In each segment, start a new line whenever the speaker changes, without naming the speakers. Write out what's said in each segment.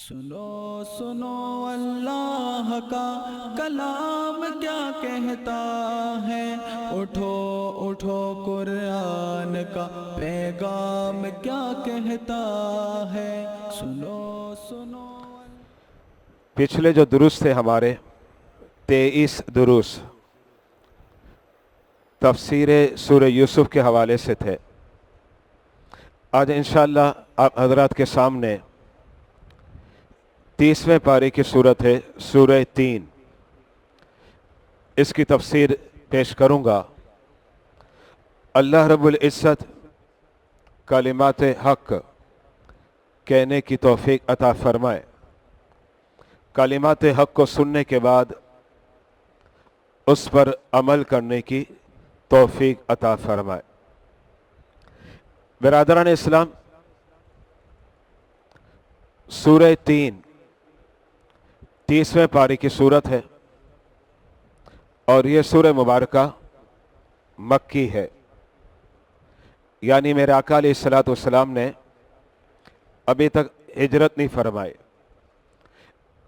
سنو سنو اللہ کا کلام کیا کہتا ہے، اٹھو اٹھو قرآن کا پیغام کیا کہتا ہے، سنو سنو۔
پچھلے جو دروس تھے ہمارے 23 دروس تفسیر سورہ یوسف کے حوالے سے تھے۔ آج انشاءاللہ آپ حضرات کے سامنے 30ویں پارے کی صورت ہے سورہ 3، اس کی تفسیر پیش کروں گا۔ اللہ رب العزت کلمات حق کہنے کی توفیق عطا فرمائے، کلمات حق کو سننے کے بعد اس پر عمل کرنے کی توفیق عطا فرمائے۔ برادران اسلام، سورہ 3 30ویں پارے کی صورت ہے اور یہ سورہ مبارکہ مکی ہے، یعنی میرے آقا علیہ الصلوۃ والسلام نے ابھی تک ہجرت نہیں فرمائی۔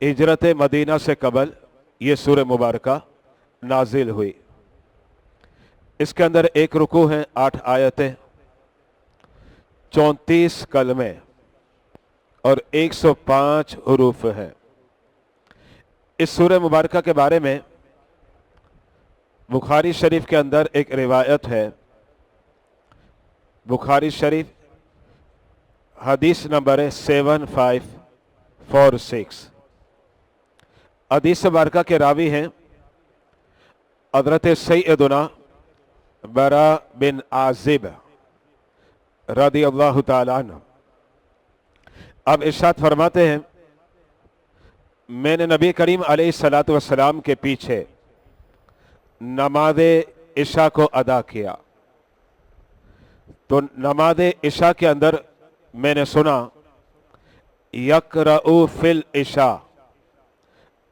ہجرت مدینہ سے قبل یہ سورہ مبارکہ نازل ہوئی۔ اس کے اندر ایک رکوع ہیں، 8 آیتیں، 34 کلمے اور 105 حروف ہیں۔ اس سورہ مبارکہ کے بارے میں بخاری شریف کے اندر ایک روایت ہے۔ بخاری شریف حدیث نمبر ہے 7546۔ حدیث مبارکہ کے راوی ہیں حضرت سیدنا برا بن عازب رضی اللہ تعالیٰ عنہ۔ اب ارشاد فرماتے ہیں، میں نے نبی کریم علیہ الصلوۃ والسلام کے پیچھے نماز عشاء کو ادا کیا، تو نماز عشاء کے اندر میں نے سنا یقرأ فی العشاء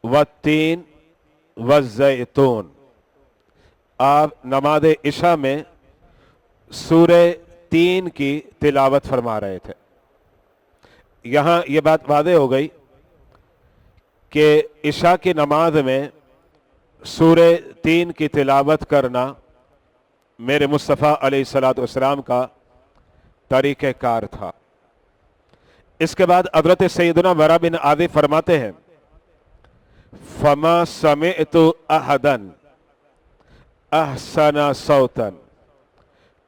والتین والزیتون۔ آپ نماز عشاء میں سورہ 3 کی تلاوت فرما رہے تھے۔ یہاں یہ بات واضح ہو گئی کہ عشاء کی نماز میں سورہ 3 کی تلاوت کرنا میرے مصطفیٰ علیہ الصلوۃ والسلام کا طریقہ کار تھا۔ اس کے بعد حضرت سیدنا برا بن عازب فرماتے ہیں، فما سمعت احدا احسن صوتا،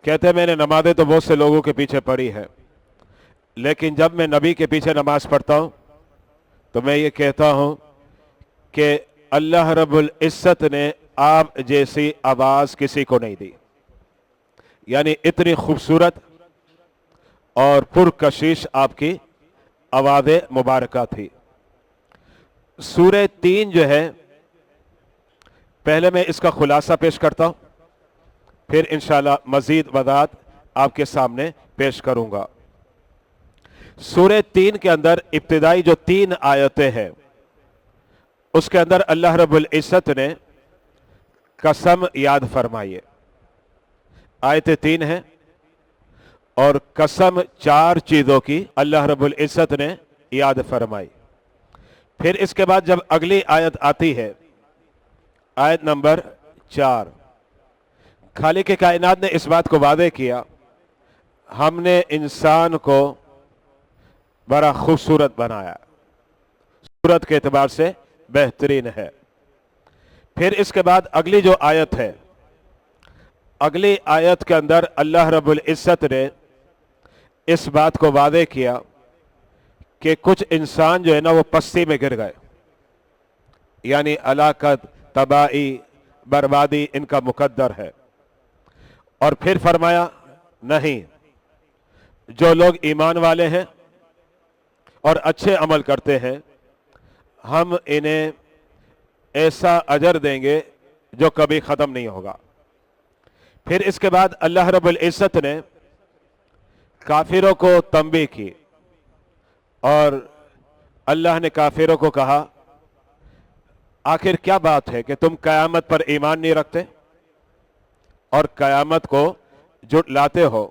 کہتے ہیں میں نے نمازیں تو بہت سے لوگوں کے پیچھے پڑھی ہے، لیکن جب میں نبی کے پیچھے نماز پڑھتا ہوں تو میں یہ کہتا ہوں کہ اللہ رب العزت نے آپ جیسی آواز کسی کو نہیں دی، یعنی اتنی خوبصورت اور پرکشش آپ کی آواز مبارکہ تھی۔ سورہ 3 جو ہے، پہلے میں اس کا خلاصہ پیش کرتا ہوں، پھر انشاءاللہ مزید وضاحت آپ کے سامنے پیش کروں گا۔ سورہ 3 کے اندر ابتدائی جو 3 آیتیں ہیں، اس کے اندر اللہ رب العزت نے قسم یاد فرمائی ہے۔ آیت 3 ہے اور قسم 4 چیزوں کی اللہ رب العزت نے یاد فرمائی۔ پھر اس کے بعد جب اگلی آیت آتی ہے، آیت نمبر 4، خالق کائنات نے اس بات کو واضح کیا، ہم نے انسان کو بڑا خوبصورت بنایا، صورت کے اعتبار سے بہترین ہے۔ پھر اس کے بعد اگلی جو آیت ہے، اگلی آیت کے اندر اللہ رب العزت نے اس بات کو واضح کیا کہ کچھ انسان جو ہے نا وہ پستی میں گر گئے، یعنی ہلاکت، تباہی، بربادی ان کا مقدر ہے۔ اور پھر فرمایا نہیں، جو لوگ ایمان والے ہیں اور اچھے عمل کرتے ہیں، ہم انہیں ایسا اجر دیں گے جو کبھی ختم نہیں ہوگا۔ پھر اس کے بعد اللہ رب العزت نے کافروں کو تنبیہ کی، اور اللہ نے کافروں کو کہا، آخر کیا بات ہے کہ تم قیامت پر ایمان نہیں رکھتے اور قیامت کو جھٹلاتے ہو،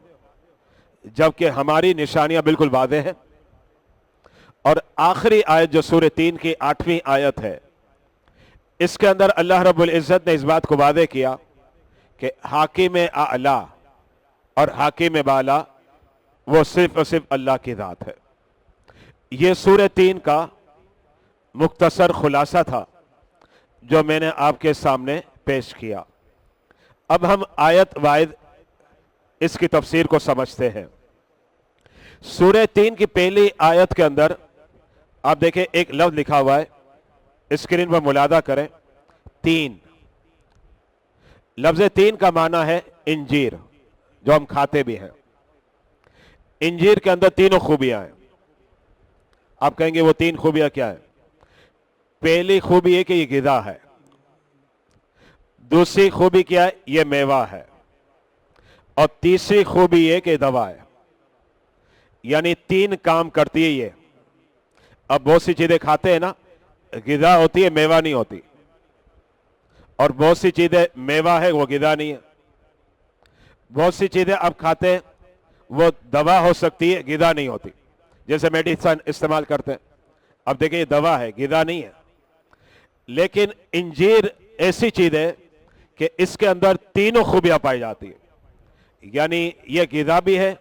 جبکہ ہماری نشانیاں بالکل واضح ہیں۔ اور آخری آیت جو سورہ 3 کی 8ویں آیت ہے، اس کے اندر اللہ رب العزت نے اس بات کو واضح کیا کہ حاکم اعلیٰ اور حاکم بالا وہ صرف اور صرف اللہ کی ذات ہے۔ یہ سورہ 3 کا مختصر خلاصہ تھا جو میں نے آپ کے سامنے پیش کیا۔ اب ہم آیت وائز اس کی تفسیر کو سمجھتے ہیں۔ سورہ 3 کی پہلی آیت کے اندر آپ دیکھیں ایک لفظ لکھا ہوا ہے، اسکرین پر ملاحظہ کریں، 3۔ لفظ 3 کا معنی ہے انجیر، جو ہم کھاتے بھی ہیں۔ انجیر کے اندر تینوں خوبیاں ہیں۔ آپ کہیں گے وہ 3 خوبیاں کیا ہیں؟ پہلی خوبی یہ کہ یہ غذا ہے، دوسری خوبی کیا ہے؟ یہ میوہ ہے، اور تیسری خوبی یہ کہ دوا ہے۔ یعنی 3 کام کرتی ہے یہ۔ اب بہت سی چیزیں کھاتے ہیں نا، غذا ہوتی ہے، میوہ نہیں ہوتی، اور بہت سی چیزیں میوہ ہے، وہ غذا نہیں ہے۔ بہت سی چیزیں آپ کھاتے ہیں وہ دوا ہو سکتی ہے، غذا نہیں ہوتی، جیسے میڈیسن استعمال کرتے ہیں۔ اب دیکھیں یہ دوا ہے، غذا نہیں ہے۔ لیکن انجیر ایسی چیز ہے کہ اس کے اندر تینوں خوبیاں پائی جاتی ہیں، یعنی یہ غذا بھی ہے،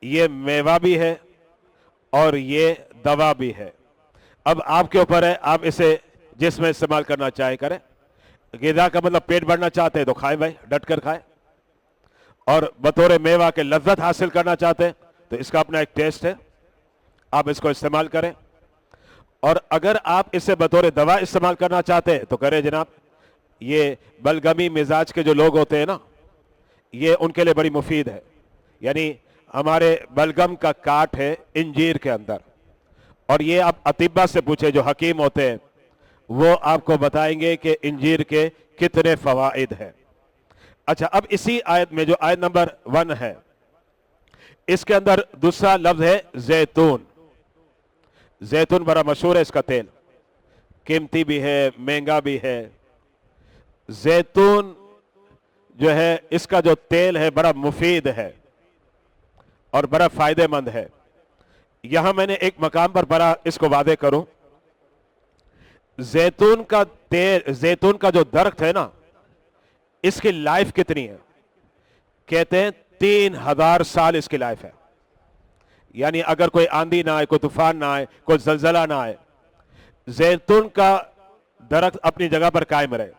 یہ میوہ بھی ہے، اور یہ دوا بھی ہے۔ اب آپ کے اوپر ہے، آپ اسے جس میں استعمال کرنا چاہے کریں۔ غذا کا مطلب پیٹ بھرنا چاہتے ہیں تو کھائیں بھائی، ڈٹ کر کھائیں، اور بطور میوہ کے لذت حاصل کرنا چاہتے ہیں تو اس کا اپنا ایک ٹیسٹ ہے، آپ اس کو استعمال کریں۔ اور اگر آپ اسے بطور دوا استعمال کرنا چاہتے ہیں تو کریں جناب۔ یہ بلغمی مزاج کے جو لوگ ہوتے ہیں نا، یہ ان کے لیے بڑی مفید ہے۔ یعنی ہمارے بلغم کا کاٹ ہے انجیر کے اندر، اور یہ آپ اطباء سے پوچھیں جو حکیم ہوتے ہیں، وہ آپ کو بتائیں گے کہ انجیر کے کتنے فوائد ہیں۔ اچھا، اب اسی آیت میں جو آیت نمبر 1 ہے، اس کے اندر دوسرا لفظ ہے زیتون۔ زیتون بڑا مشہور ہے، اس کا تیل قیمتی بھی ہے، مہنگا بھی ہے۔ زیتون جو ہے، اس کا جو تیل ہے بڑا مفید ہے اور بڑا فائدہ مند ہے۔ یہاں میں نے ایک مقام پر پڑھا، اس کو واضح کروں۔ زیتون کا تیل، زیتون کا جو درخت ہے نا، اس کی لائف کتنی ہے؟ کہتے ہیں 3000 سال اس کی لائف ہے۔ یعنی اگر کوئی آندھی نہ آئے، کوئی طوفان نہ آئے، کوئی زلزلہ نہ آئے، زیتون کا درخت اپنی جگہ پر قائم رہے،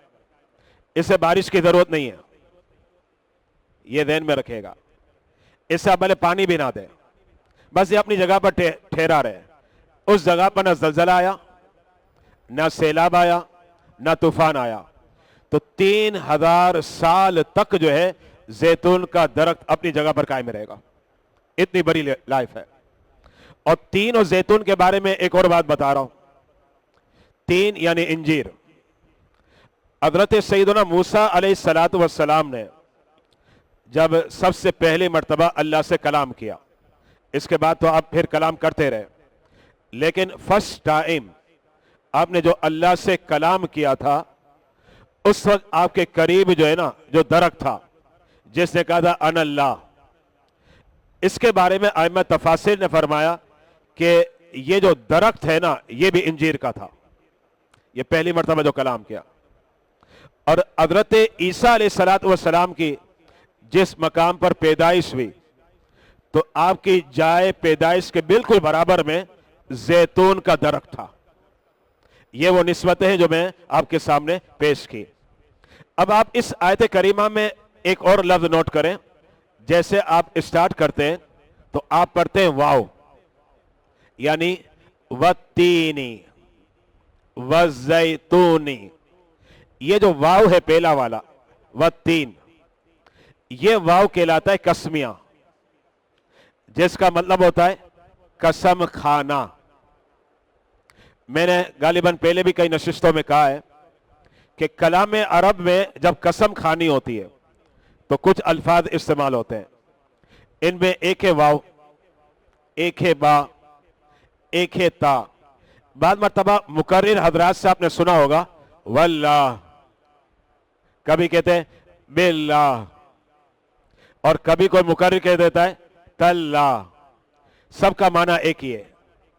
اسے بارش کی ضرورت نہیں ہے، یہ ذہن میں رکھے گا۔ اس سے پہلے پانی بھی نہ دے، بس یہ اپنی جگہ پر ٹھہرا رہے۔ اس جگہ پر نہ زلزلہ آیا، نہ سیلاب آیا، نہ طوفان آیا، تو 3000 سال تک جو ہے زیتون کا درخت اپنی جگہ پر قائم رہے گا۔ اتنی بڑی لائف ہے۔ اور 3 اور زیتون کے بارے میں ایک اور بات بتا رہا ہوں۔ 3 یعنی انجیر۔ حضرت سیدنا موسیٰ علیہ السلام نے جب سب سے پہلی مرتبہ اللہ سے کلام کیا، اس کے بعد تو آپ پھر کلام کرتے رہے، لیکن فرسٹ ٹائم آپ نے جو اللہ سے کلام کیا تھا، اس وقت آپ کے قریب جو ہے نا، جو درخت تھا جس نے کہا تھا ان اللہ، اس کے بارے میں ائمہ تفاسیر نے فرمایا کہ یہ جو درخت ہے نا، یہ بھی انجیر کا تھا۔ یہ پہلی مرتبہ جو کلام کیا۔ اور حضرت عیسیٰ علیہ السلام کی جس مقام پر پیدائش ہوئی، تو آپ کی جائے پیدائش کے بالکل برابر میں زیتون کا درخت تھا۔ یہ وہ نسبتیں ہیں جو میں آپ کے سامنے پیش کی۔ اب آپ اس آیت کریمہ میں ایک اور لفظ نوٹ کریں۔ جیسے آپ اسٹارٹ کرتے ہیں تو آپ پڑھتے ہیں واو، یعنی وَالتِّینِ وَالزَّیْتُونِ۔ یہ جو واو ہے پہلا والا وَالتِّین، یہ واو کہلاتا ہے قسمیہ، جس کا مطلب ہوتا ہے قسم کھانا۔ میں نے غالباً پہلے بھی کئی نشستوں میں کہا ہے کہ کلام عرب میں جب قسم کھانی ہوتی ہے تو کچھ الفاظ استعمال ہوتے ہیں۔ ان میں ایک ہے واو، ایک ہے با، ایک ہے تا۔ بعض مرتبہ مقرر حضرات سے آپ نے سنا ہوگا واللہ، کبھی کہتے ہیں باللہ، اور کبھی کوئی مقرر کہہ دیتا ہے تاللہ۔ سب کا معنی ایک ہی ہے،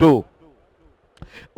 2,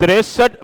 63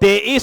23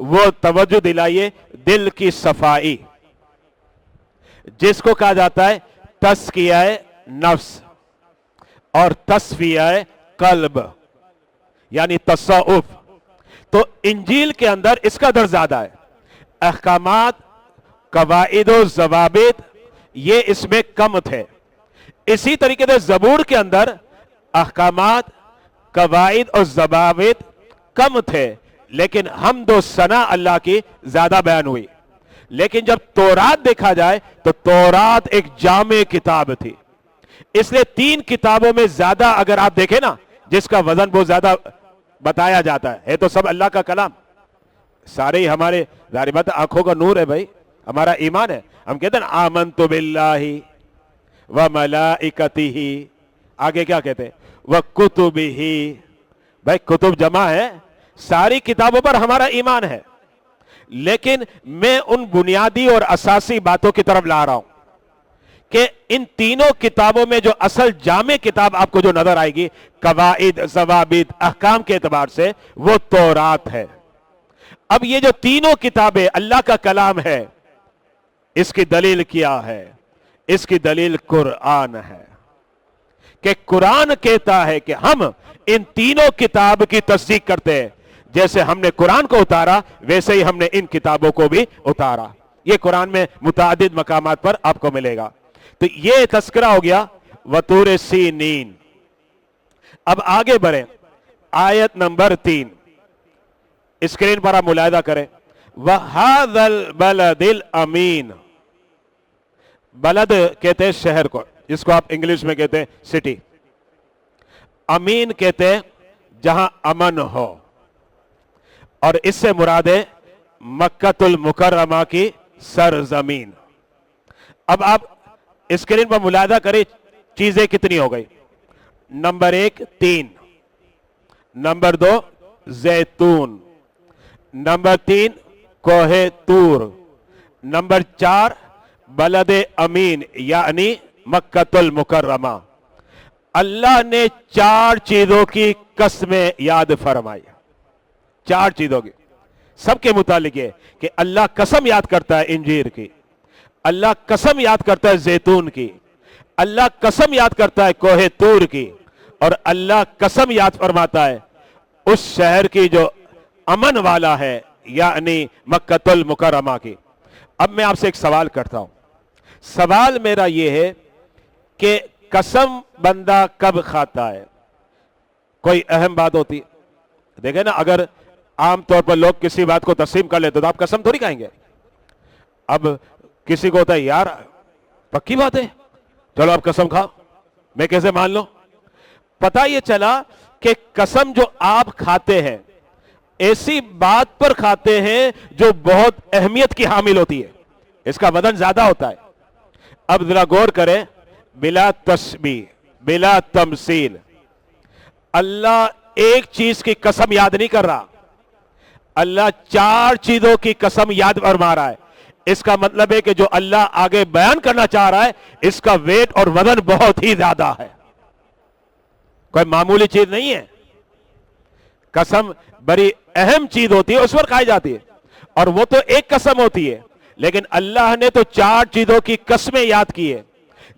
وہ توجہ دلائیے دل کی صفائی، جس کو کہا جاتا ہے تزکیہ نفس اور تصفیہ قلب، یعنی تصوف. تو انجیل کے اندر اس کا در زیادہ ہے. احکامات، قواعد و ضوابط یہ اس میں کم تھے. اسی طریقے سے زبور کے اندر احکامات، قواعد اور ضوابط کم تھے، لیکن حمد و ثنا اللہ کی زیادہ بیان ہوئی. لیکن جب تورات دیکھا جائے تو تورات ایک جامع کتاب تھی. اس لیے 3 کتابوں میں زیادہ اگر آپ دیکھیں نا، جس کا وزن بہت زیادہ بتایا جاتا ہے تو سب اللہ کا کلام. سارے ہی ہمارے ظاہر بات آنکھوں کا نور ہے بھائی، ہمارا ایمان ہے. ہم کہتے ہیں آمنت باللہ وملائکتہ، آگے کیا کہتے ہیں وکتبہ. بھائی کتب جمع ہے، ساری کتابوں پر ہمارا ایمان ہے. لیکن میں ان بنیادی اور اساسی باتوں کی طرف لا رہا ہوں کہ ان تینوں کتابوں میں جو اصل جامع کتاب آپ کو جو نظر آئے گی قواعد، ضوابط، احکام کے اعتبار سے، وہ تورات ہے. اب یہ جو تینوں کتابیں اللہ کا کلام ہے، اس کی دلیل کیا ہے؟ اس کی دلیل قرآن ہے کہ قرآن کہتا ہے کہ ہم ان تینوں کتاب کی تصدیق کرتے ہیں. جیسے ہم نے قرآن کو اتارا ویسے ہی ہم نے ان کتابوں کو بھی اتارا. یہ قرآن میں متعدد مقامات پر آپ کو ملے گا. تو یہ تذکرہ ہو گیا وطور سینین. اب آگے بڑھیں، آیت نمبر 3 اسکرین پر آپ ملاحظہ کریں. وَهَذَا الْبَلَدِ الْأَمِينَ. بلد کہتے ہیں شہر کو، جس کو آپ انگلش میں کہتے ہیں سٹی. امین کہتے ہیں جہاں امن ہو، اور اس سے مراد ہے مکۃ المکرمہ کی سرزمین. اب آپ اسکرین پر ملاحظہ کریں چیزیں کتنی ہو گئی. نمبر 1 3، نمبر 2 زیتون، نمبر 3 کوہ طور، نمبر 4 بلد امین یعنی مکۃ المکرمہ. اللہ نے 4 چیزوں کی قسمیں یاد فرمائی. 4 چیزوں کی، سب کے متعلق ہے کہ اللہ قسم یاد کرتا ہے انجیر کی، اللہ قسم یاد کرتا ہے زیتون کی، اللہ قسم یاد کرتا ہے کوہ طور کی، اور اللہ قسم یاد فرماتا ہے اس شہر کی جو امن والا ہے یعنی مکۃ المکرمہ کی. اب میں آپ سے ایک سوال کرتا ہوں. سوال میرا یہ ہے کہ قسم بندہ کب کھاتا ہے؟ کوئی اہم بات ہوتی ہے، دیکھیں نا، اگر عام طور پر لوگ کسی بات کو تسلیم کر لیتے تو آپ قسم تھوڑی کھائیں گے. اب کسی کو ہوتا ہے یار پکی بات ہے، چلو آپ قسم کھاؤ، میں کیسے مان لوں؟ پتہ یہ چلا کہ قسم جو آپ کھاتے ہیں ایسی بات پر کھاتے ہیں جو بہت اہمیت کی حامل ہوتی ہے، اس کا وزن زیادہ ہوتا ہے. اب ذرا غور کریں، بلا تشبیہ، بلا تمثیل، اللہ ایک چیز کی قسم یاد نہیں کر رہا، اللہ 4 چیزوں کی قسم یاد فرما رہا ہے. اس کا مطلب ہے کہ جو اللہ آگے بیان کرنا چاہ رہا ہے اس کا ویٹ اور وزن بہت ہی زیادہ ہے، کوئی معمولی چیز نہیں ہے. قسم بڑی اہم چیز ہوتی ہے، اس پر کھائی جاتی ہے، اور وہ تو ایک قسم ہوتی ہے، لیکن اللہ نے تو 4 چیزوں کی قسمیں یاد کی ہے.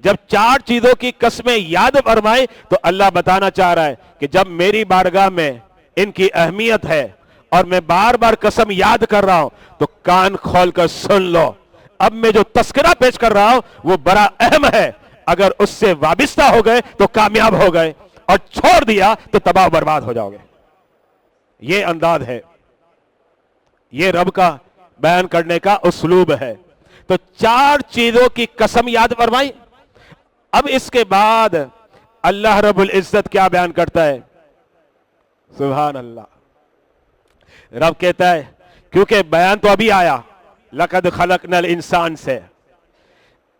جب 4 چیزوں کی قسمیں یاد فرمائی تو اللہ بتانا چاہ رہا ہے کہ جب میری بارگاہ میں ان کی اہمیت ہے اور میں بار بار قسم یاد کر رہا ہوں تو کان کھول کر سن لو. اب میں جو تذکرہ پیش کر رہا ہوں وہ بڑا اہم ہے، اگر اس سے وابستہ ہو گئے تو کامیاب ہو گئے، اور چھوڑ دیا تو تباہ و برباد ہو جاؤ گے. یہ انداز ہے، یہ رب کا بیان کرنے کا اسلوب ہے. تو 4 چیزوں کی قسم یاد فرمائی. اب اس کے بعد اللہ رب العزت کیا بیان کرتا ہے؟ سبحان اللہ. رب کہتا ہے، کیونکہ بیان تو ابھی آیا لَقَدْ خَلَقْنَا الْإِنسَانَ سے،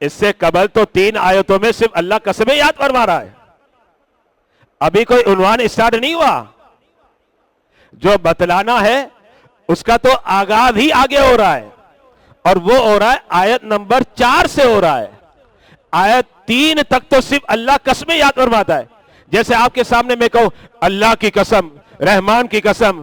اس سے قبل تو 3 آیتوں میں صرف اللہ قسمیں یاد فرما رہا ہے، ابھی کوئی عنوان اسٹارٹ نہیں ہوا. جو بتلانا ہے اس کا تو آغاز ہی آگے ہو رہا ہے، اور وہ ہو رہا ہے آیت نمبر 4 سے ہو رہا ہے. آیت 3 تک تو صرف اللہ قسمیں یاد فرماتا ہے. جیسے آپ کے سامنے میں کہوں اللہ کی قسم، رحمان کی قسم،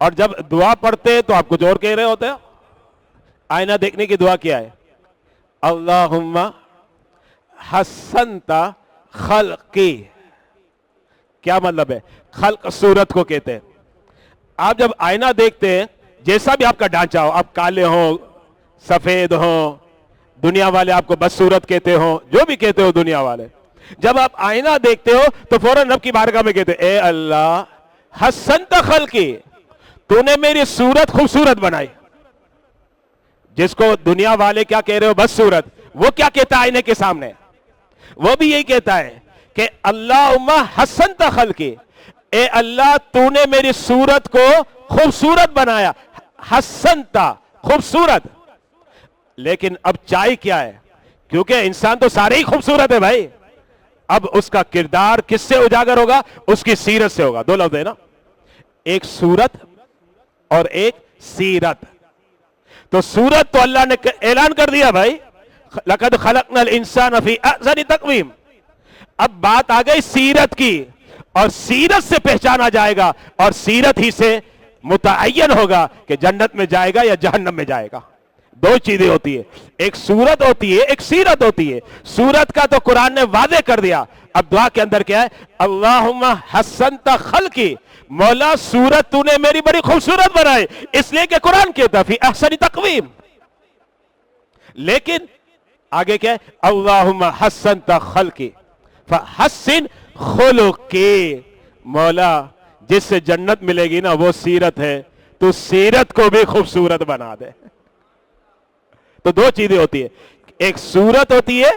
اور جب دعا پڑھتے تو آپ کچھ اور کہہ رہے ہوتے ہیں. آئینہ دیکھنے کی دعا کیا ہے؟ اللہم حسنت خلقی. کیا مطلب ہے؟ خلق صورت کو کہتے ہیں. آپ جب آئینہ دیکھتے ہیں، جیسا بھی آپ کا ڈھانچہ ہو، آپ کالے ہوں، سفید ہوں، دنیا والے آپ کو بدصورت کہتے ہوں، جو بھی کہتے ہو دنیا والے، جب آپ آئینہ دیکھتے ہو تو فوراً رب کی بارگاہ میں کہتے اے اللہ حسنت خلقی، تو نے میری صورت خوبصورت بنائی. جس کو دنیا والے کیا کہہ رہے ہو؟ بدصورت. وہ کیا کہتا ہے آئینے کے سامنے؟ وہ بھی یہی کہتا ہے کہ اللہم حسنت خلقی، اے اللہ تو نے میری صورت کو خوبصورت بنایا. حسنت، خوبصورت. لیکن اب چاہیے کیا ہے؟ کیونکہ انسان تو سارے ہی خوبصورت ہے بھائی. اب اس کا کردار کس سے اجاگر ہوگا؟ اس کی سیرت سے ہوگا. دو لفظ ہے نا، ایک صورت اور ایک سیرت. تو صورت تو اللہ نے اعلان کر دیا بھائی، لقد خلقنا الانسان فی احسن تقویم. اب بات آ گئی سیرت کی، اور سیرت سے پہچانا جائے گا، اور سیرت ہی سے متعین ہوگا کہ جنت میں جائے گا یا جہنم میں جائے گا. دو چیزیں ہوتی ہے، ایک صورت ہوتی ہے، ایک سیرت ہوتی ہے. صورت کا تو قرآن نے واضح کر دیا. اب دعا کے اندر کیا ہے؟ اللہم حسنت خلقی، مولا صورت تو نے میری بڑی خوبصورت بنائی، اس لیے کہ قرآن کہتا فی احسن تقویم. لیکن آگے کیا ہے؟ اللہم حسنت خلقی فحسن خلقی، مولا جس سے جنت ملے گی نا وہ سیرت ہے، تو سیرت کو بھی خوبصورت بنا دے. تو دو چیزیں ہوتی ہے، ایک صورت ہوتی ہے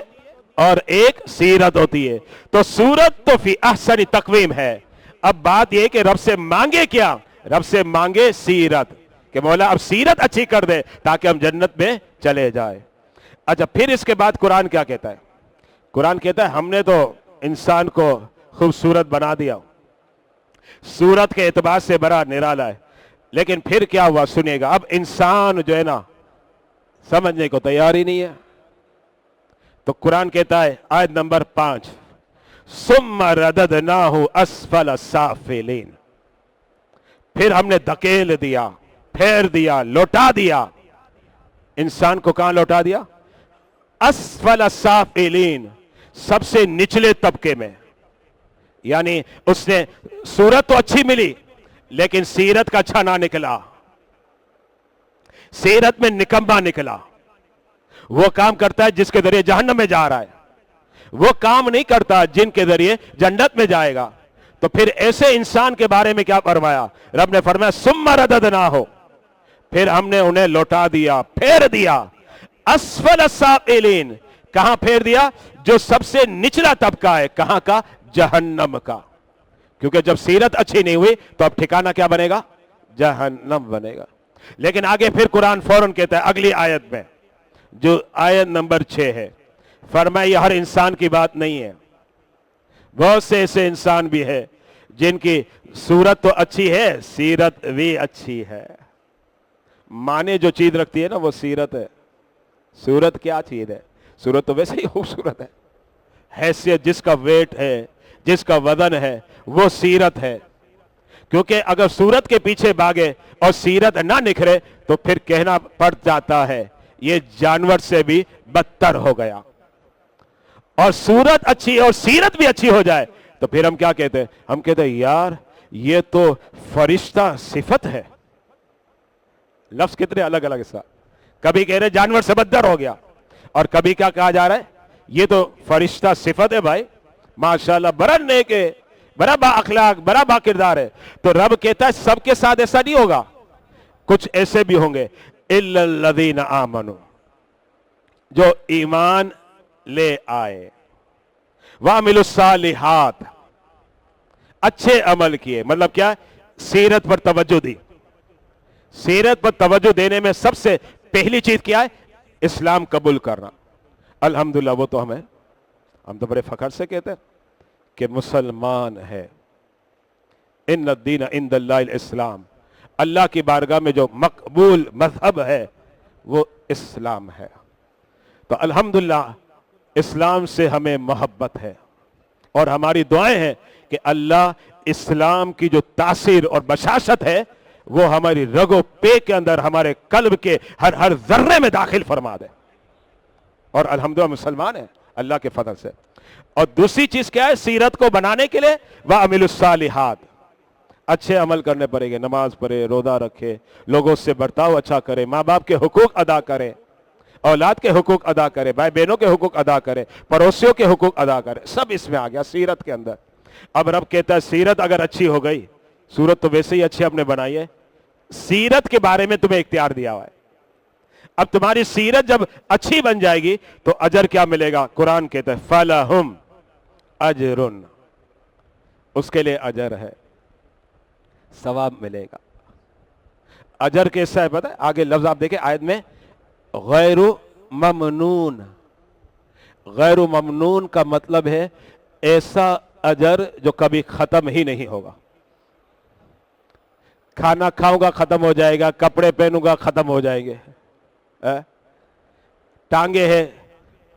اور ایک سیرت ہوتی ہے. تو صورت تو فی احسن تقویم ہے. اب بات یہ کہ رب سے مانگے کیا؟ رب سے مانگے سیرت، کہ مولا اب سیرت اچھی کر دے تاکہ ہم جنت میں چلے جائیں. اچھا، پھر اس کے بعد قرآن کیا کہتا ہے؟ قرآن کہتا ہے ہم نے تو انسان کو خوبصورت بنا دیا، صورت کے اعتبار سے بڑا نرالا ہے. لیکن پھر کیا ہوا سنیے گا. اب انسان جو ہے نا سمجھنے کو تیار ہی نہیں ہے. تو قرآن کہتا ہے آیت نمبر 5، ثم رددناہ اسفل سافلین، پھر ہم نے دھکیل دیا، پھیر دیا، لوٹا دیا. انسان کو کہاں لوٹا دیا؟ اسفل سافلین، سب سے نچلے طبقے میں. یعنی اس نے صورت تو اچھی ملی لیکن سیرت کا اچھا نہ نکلا، سیرت میں نکمہ نکلا. وہ کام کرتا ہے جس کے ذریعے جہنم میں جا رہا ہے، وہ کام نہیں کرتا جن کے ذریعے جنت میں جائے گا. تو پھر ایسے انسان کے بارے میں کیا فرمایا؟ رب نے فرمایا ثم رددناہ، پھر ہم نے انہیں لوٹا دیا، پھیر دیا. اسفل السافلین، کہاں پھیر دیا؟ جو سب سے نچلا طبقہ ہے. کہاں کا؟ جہنم کا. کیونکہ جب سیرت اچھی نہیں ہوئی تو اب ٹھکانہ کیا بنے گا؟ جہنم بنے گا. لیکن آگے پھر قرآن فوراً کہتا ہے اگلی آیت میں، جو آیت نمبر 6 ہے، فرمایا یہ ہر انسان کی بات نہیں ہے. بہت سے ایسے انسان بھی ہے جن کی صورت تو اچھی ہے، سیرت بھی اچھی ہے. معنی جو چیز رکھتی ہے نا وہ سیرت ہے. صورت کیا چیز ہے؟ صورت تو ویسے ہی خوبصورت ہے. حیثیت جس کا ویٹ ہے، جس کا وزن ہے، وہ سیرت ہے. کیونکہ اگر صورت کے پیچھے بھاگے اور سیرت نہ نکھرے تو پھر کہنا پڑ جاتا ہے یہ جانور سے بھی بدتر ہو گیا. اور صورت اچھی اور سیرت بھی اچھی ہو جائے تو پھر ہم کیا کہتے ہیں؟ ہم کہتے ہیں یار یہ تو فرشتہ صفت ہے. لفظ کتنے الگ الگ اس کا. کبھی کہہ رہے جانور سے بدتر ہو گیا، اور کبھی کیا کہا جا رہا ہے؟ یہ تو فرشتہ صفت ہے بھائی، ماشاءاللہ بڑا نیک ہے، بڑا با اخلاق، بڑا با کردار ہے. تو رب کہتا ہے سب کے ساتھ ایسا نہیں ہوگا، کچھ ایسے بھی ہوں گے الا الذین آمنوا، جو ایمان لے آئے، وعملوا الصالحات، اچھے عمل کیے. مطلب کیا؟ سیرت پر توجہ دی. سیرت پر توجہ دینے میں سب سے پہلی چیز کیا ہے؟ اسلام قبول کرنا. الحمدللہ وہ تو ہم تو بڑے فخر سے کہتے ہیں کہ مسلمان ہے. ان الدین عند اللہ الاسلام، اللہ کی بارگاہ میں جو مقبول مذہب ہے وہ اسلام ہے. تو الحمدللہ اسلام سے ہمیں محبت ہے، اور ہماری دعائیں ہیں کہ اللہ اسلام کی جو تاثیر اور بشاشت ہے وہ ہماری رگو پے کے اندر ہمارے قلب کے ہر ذرے میں داخل فرما دے. اور الحمدللہ مسلمان ہیں اللہ کے فضل سے. اور دوسری چیز کیا ہے سیرت کو بنانے کے لیے؟ وَعَمِلُوا الصَّالِحَاتِ، اچھے عمل کرنے پڑیں گے، نماز پڑھے، روزہ رکھے، لوگوں سے برتاؤ اچھا کرے، ماں باپ کے حقوق ادا کرے، اولاد کے حقوق ادا کرے، بھائی بہنوں کے حقوق ادا کرے، پڑوسیوں کے حقوق ادا کرے. سب اس میں آ گیا سیرت کے اندر. اب رب کہتا ہے سیرت اگر اچھی ہو گئی، صورت تو ویسے ہی اچھی آپ نے بنائی ہے، سیرت کے بارے میں تمہیں اختیار دیا ہوا ہے. اب تمہاری سیرت جب اچھی بن جائے گی تو اجر کیا ملے گا؟ قرآن کہتا ہے فَلَهُمْ اجرن، اس کے لیے اجر ہے، ثواب ملے گا. اجر کیسا ہے پتہ ہے؟ آگے لفظ آپ دیکھیں آیت میں، غیر ممنون. غیر ممنون کا مطلب ہے ایسا اجر جو کبھی ختم ہی نہیں ہوگا. کھانا کھاؤں گا ختم ہو جائے گا، کپڑے پہنوں گا ختم ہو جائیں گے، ٹانگیں ہیں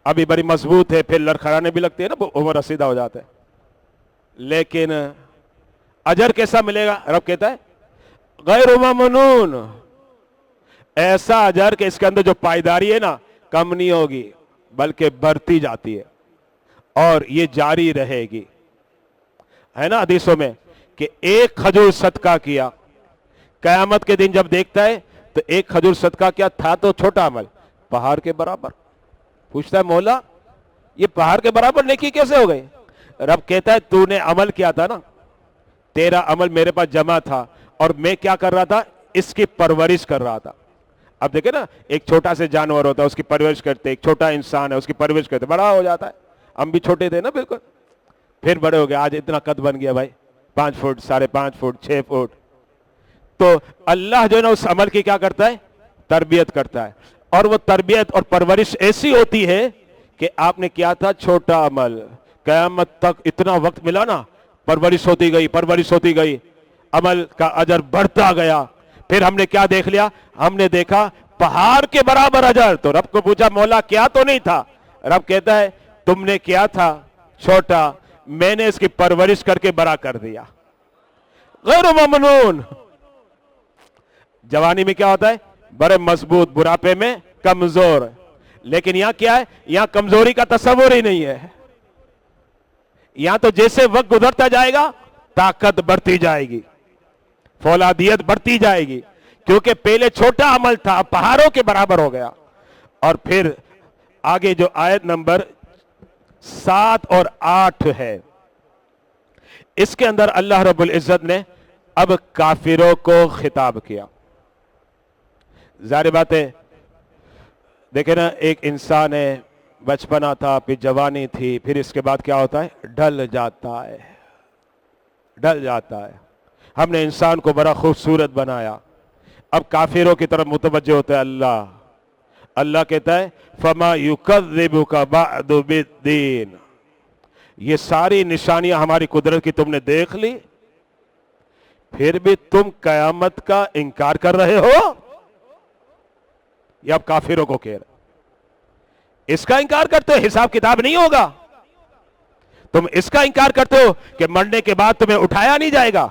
ابھی بڑی مضبوط ہے، پھر لڑکھڑانے بھی لگتے ہیں نا، عمر رسیدہ ہو جاتا ہے. لیکن اجر کیسا ملے گا؟ رب کہتا ہے غیر ممنون، ایسا اجر کہ اس کے اندر جو پائیداری ہے نا کم نہیں ہوگی بلکہ بڑھتی جاتی ہے اور یہ جاری رہے گی. ہے نا حدیثوں میں کہ ایک کھجور صدقہ کیا، قیامت کے دن جب دیکھتا ہے تو ایک کھجور صدقہ کیا تھا تو چھوٹا عمل، پہاڑ کے برابر. پوچھتا ہے مولا یہ پہاڑ کے برابر نیکی کیسے ہو گئی؟ رب کہتا ہے تو نے عمل کیا تھا نا، تیرا عمل میرے پاس جمع تھا اور میں کیا کر رہا تھا؟ اس کی پرورش کر رہا تھا. اب دیکھیں نا ایک چھوٹا سے جانور ہوتا ہے اس کی پرورش کرتے، ایک چھوٹا انسان ہے اس کی پرورش کرتے، بڑا ہو جاتا ہے. ہم بھی چھوٹے تھے نا بالکل، پھر بڑے ہو گئے، آج اتنا قد بن گیا بھائی، 5 فٹ 5.5 فٹ 6 فٹ. تو اللہ جو ہے نا اس عمل کی کیا کرتا ہے؟ تربیت کرتا ہے. اور وہ تربیت اور پرورش ایسی ہوتی ہے کہ آپ نے کیا تھا چھوٹا عمل، قیامت تک اتنا وقت ملا نا، پرورش ہوتی گئی، عمل کا اجر بڑھتا گیا. پھر ہم نے کیا دیکھ لیا؟ ہم نے دیکھا پہاڑ کے برابر اجر. تو رب کو پوچھا مولا کیا تو نہیں تھا؟ رب کہتا ہے تم نے کیا تھا چھوٹا، میں نے اس کی پرورش کر کے بڑا کر دیا. غیر ممنون. جوانی میں کیا ہوتا ہے؟ بڑے مضبوط، بڑھاپے میں کمزور. لیکن یہاں کیا ہے؟ یہاں کمزوری کا تصور ہی نہیں ہے. یہاں تو جیسے وقت گزرتا جائے گا طاقت بڑھتی جائے گی، فولادیت بڑھتی جائے گی، کیونکہ پہلے چھوٹا عمل تھا پہاڑوں کے برابر ہو گیا. اور پھر آگے جو آیت نمبر 7 اور 8 ہے اس کے اندر اللہ رب العزت نے اب کافروں کو خطاب کیا. ظاہر بات ہے دیکھیں نا، ایک انسان ہے، بچپنا تھا پھر جوانی تھی، پھر اس کے بعد کیا ہوتا ہے؟ ڈھل جاتا ہے. ہم نے انسان کو بڑا خوبصورت بنایا. اب کافروں کی طرف متوجہ ہوتا ہے اللہ کہتا ہے فَمَا يُكَذِّبُكَ بَعْدُ بِالدِّينِ، یہ ساری نشانیاں ہماری قدرت کی تم نے دیکھ لی، پھر بھی تم قیامت کا انکار کر رہے ہو. یہ اب کافروں کو کہہ رہے، اس کا انکار کرتے ہو حساب کتاب نہیں ہوگا، تم اس کا انکار کرتے ہو کہ مرنے کے بعد تمہیں اٹھایا نہیں جائے گا.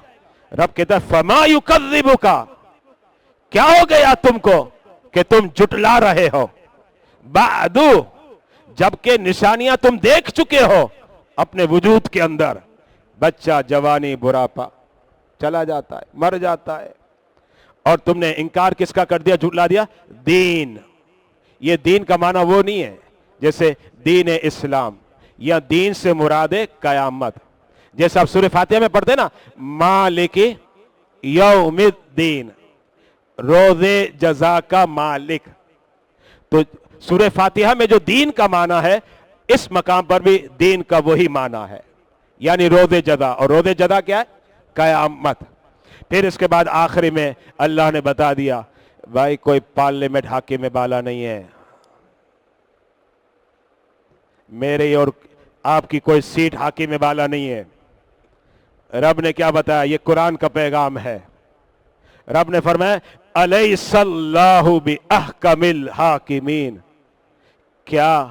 رب کہتا ہے فَمَا يُكَذِّبُكَ، کیا ہو گیا تم کو کہ تم جھٹلا رہے ہو؟ بعدو، جبکہ نشانیاں تم دیکھ چکے ہو اپنے وجود کے اندر. بچہ جوانی بڑھاپا چلا جاتا ہے، مر جاتا ہے، اور تم نے انکار کس کا کر دیا؟ جھٹلا دیا دین. یہ دین کا معنی وہ نہیں ہے جیسے دین اسلام، یا دین سے مراد ہے قیامت. جیسے آپ سورہ فاتحہ میں پڑھتے ہیں نا مالک یوم الدین، روز جزا کا مالک. تو سورہ فاتحہ میں جو دین کا معنی ہے اس مقام پر بھی دین کا وہی معنی ہے، یعنی روز جزا. اور روز جزا کیا ہے؟ قیامت. پھر اس کے بعد آخری میں اللہ نے بتا دیا بھائی کوئی پارلیمنٹ حاکم میں بالا نہیں ہے، میرے اور آپ کی کوئی سیٹ حاکم میں بالا نہیں ہے. رب نے کیا بتایا؟ یہ قرآن کا پیغام ہے. رب نے فرمایا الیس اللہ باحکم الحاکمین، کیا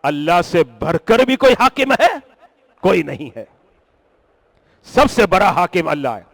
اللہ سے بڑھ کر بھی کوئی حاکم ہے؟ کوئی نہیں ہے. سب سے بڑا حاکم اللہ ہے.